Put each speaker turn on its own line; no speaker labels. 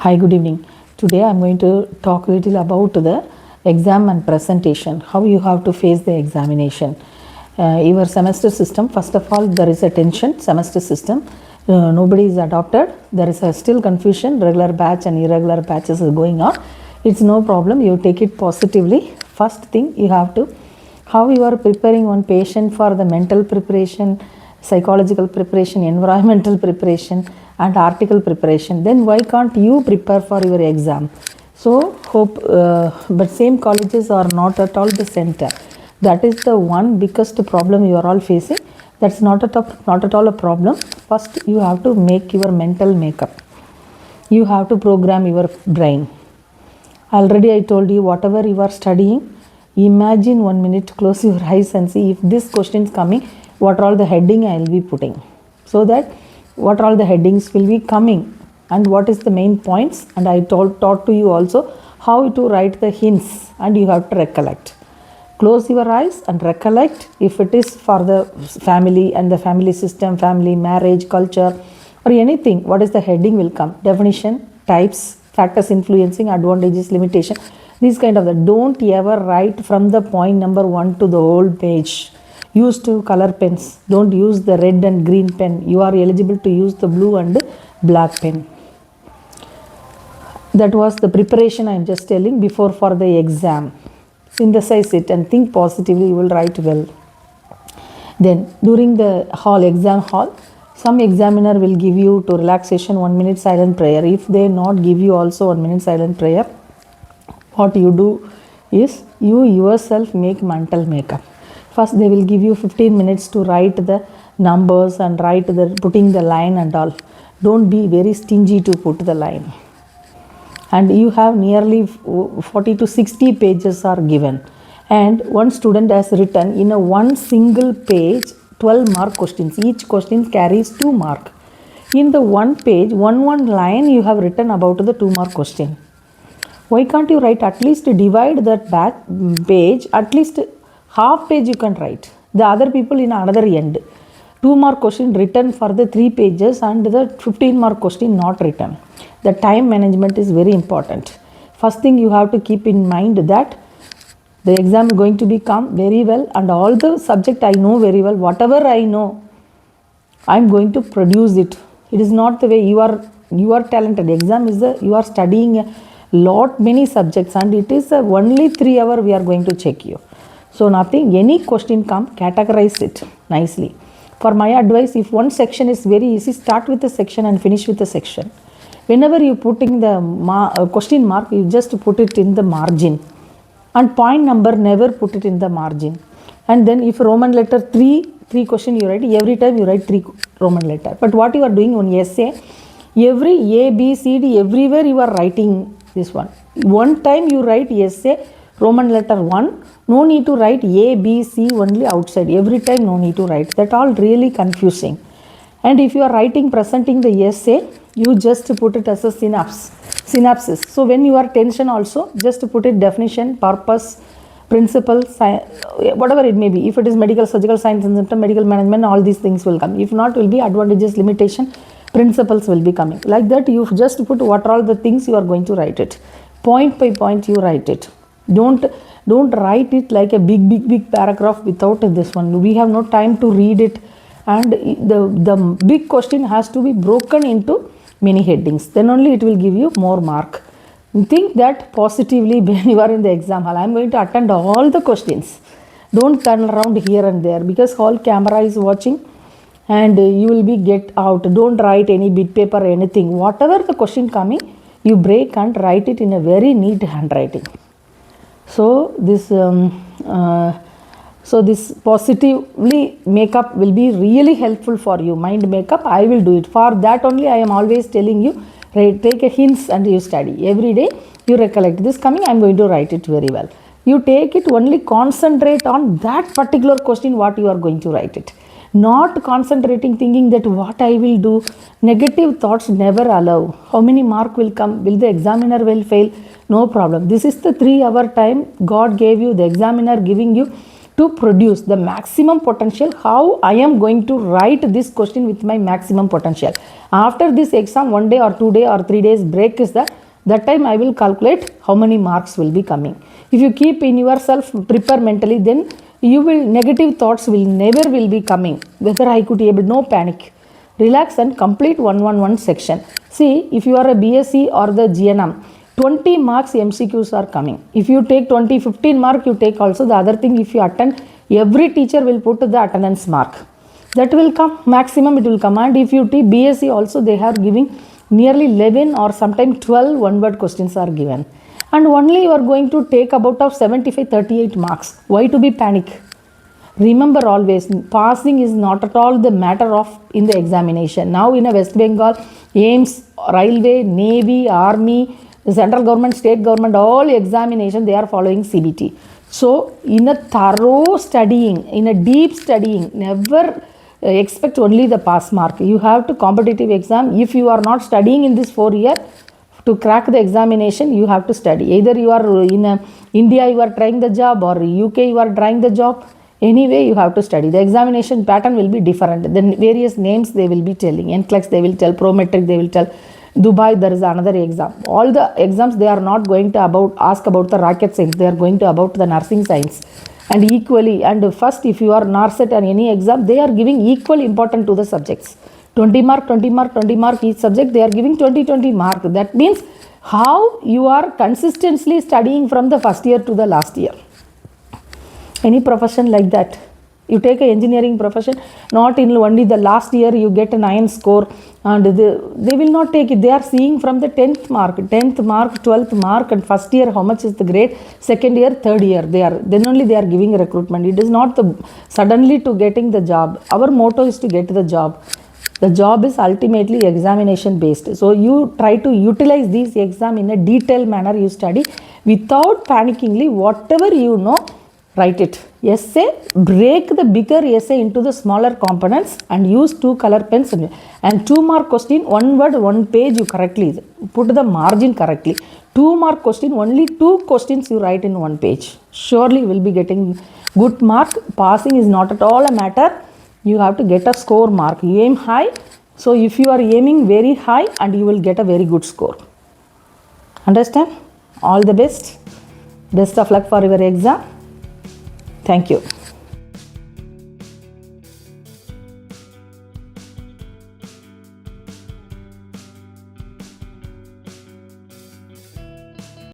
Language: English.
Hi, good evening. Today I am going to talk a little about the exam and presentation, how you have to face the examination. Your semester system, first of all, there is a tension, semester system. Nobody is adopted. There is a still confusion, regular batch and irregular batches are going on. It's no problem. You take it positively. First thing you have to, how you are preparing one patient for the mental preparation, psychological preparation, environmental preparation and article preparation, then why can't you prepare for your exam? So hope, but same colleges are not at all the center. That is the one biggest problem you are all facing. That's not at all a problem. First you have to make your mental makeup. You have to program your brain. Already I told you, whatever you are studying, imagine 1 minute, close your eyes and see if this question is coming, what are all the heading I will be putting. So that what all the headings will be coming and what is the main points, and I taught to you also how to write the hints, and you have to recollect. Close your eyes and recollect. If it is for the family and the family system, family, marriage, culture or anything, what is the heading will come. Definition, types, factors influencing, advantages, limitation, these kind of the. Don't ever write from the point number 1 to the whole page. Use two color pens. Don't use the red and green pen. You are eligible to use the blue and black pen. That was the preparation I am just telling before for the exam. Synthesize it and think positively, you will write well. Then during the exam hall, some examiner will give you to relaxation 1 minute silent prayer. If they not give you also 1 minute silent prayer, what you do is you yourself make mental makeup. First they will give you 15 minutes to write the numbers and putting the line and all. Don't be very stingy to put the line. And you have nearly 40 to 60 pages are given. And one student has written in a one single page 12 mark questions. Each question carries 2 mark. In the one page, one line you have written about the 2 mark question. Why can't you write, at least divide that back page, at least half page you can write. The other people in another end. 2 mark question written for the 3 pages and the 15 mark question not written. The time management is very important. First thing you have to keep in mind that the exam is going to become very well, and all the subject I know very well. Whatever I know, I am going to produce it. It is not the way you are talented. Exam is you are studying a lot many subjects, and it is only 3 hours we are going to check you. So nothing, any question come, categorize it nicely. For my advice, if one section is very easy, start with the section and finish with the section. Whenever you putting the question mark, you just put it in the margin. And point number, never put it in the margin. And then if Roman letter 3 question you write, every time you write 3 Roman letter. But what you are doing on essay, every A, B, C, D, everywhere you are writing this one. One time you write essay, Roman letter 1, no need to write A, B, C only outside. Every time no need to write. That all really confusing. And if you are presenting the essay, you just put it as a synopsis. So when you are tension also, just put it definition, purpose, principle, whatever it may be. If it is medical, surgical science and symptom, medical management, all these things will come. If not, will be advantages, limitation, principles will be coming. Like that, you just put what are all the things you are going to write it. Point by point you write it. Don't write it like a big paragraph without this one. We have no time to read it, and the big question has to be broken into many headings. Then only it will give you more mark. Think that positively when you are in the exam hall. I am going to attend all the questions. Don't turn around here and there, because all camera is watching and you will be get out. Don't write any bit paper or anything. Whatever the question coming, you break and write it in a very neat handwriting. So this positively makeup will be really helpful for you. Mind makeup, I will do it. For that only I am always telling you, take a hints and you study. Every day you recollect this coming, I am going to write it very well. You take it, only concentrate on that particular question what you are going to write it. Not concentrating, thinking that what I will do. Negative thoughts never allow. How many mark will come? Will the examiner will fail? No problem. This is the 3 hour time God gave you, the examiner giving you to produce the maximum potential. How I am going to write this question with my maximum potential. After this exam, 1 day or 2 day or 3 days break is that time I will calculate how many marks will be coming. If you keep in yourself, prepare mentally, then you will, negative thoughts will never will be coming. Whether I could be able, no panic. Relax and complete 111 section. See, if you are a BSc or the GNM, 20 marks MCQs are coming. If you take 20, 15 mark, you take also the other thing. If you attend, every teacher will put the attendance mark. That will come, maximum it will come. And if you take BSc also, they are giving nearly 11 or sometimes 12 one-word questions are given. And only you are going to take about of 75, 38 marks. Why to be panic? Remember always, passing is not at all the matter of in the examination. Now in a West Bengal, AIMS, Railway, Navy, Army, the central government, state government, all examination, they are following CBT. So in a thorough studying, in a deep studying, never expect only the pass mark. You have to competitive exam. If you are not studying in this 4 year, to crack the examination, you have to study. Either you are in India, you are trying the job, or UK, you are trying the job. Anyway, you have to study. The examination pattern will be different. Then various names they will be telling. NCLEX they will tell, Prometric they will tell, Dubai there is another exam. All the exams they are not going to ask about the rocket science. They are going to about the nursing science. And equally, and first if you are NARCET and any exam, they are giving equal importance to the subjects. 20 mark, 20 mark, 20 mark each subject, they are giving 20, 20 mark. That means how you are consistently studying from the first year to the last year. Any profession like that. You take an engineering profession, not in only the last year you get a 9 score and they will not take it. They are seeing from the 10th mark, 12th mark and first year how much is the grade, second year, third year. Then only they are giving recruitment. It is not the suddenly to getting the job. Our motto is to get the job. The job is ultimately examination based. So you try to utilize this exam in a detailed manner. You study without panickingly, whatever you know, write it. Essay, break the bigger essay into the smaller components and use 2 color pens and 2 mark question, 1 word, 1 page you correctly put the margin correctly. 2 mark question, only 2 questions you write in 1 page. Surely you will be getting good mark. Passing is not at all a matter. You have to get a score mark. You aim high. So if you are aiming very high, and you will get a very good score. Understand? All the best. Best of luck for your exam. Thank you.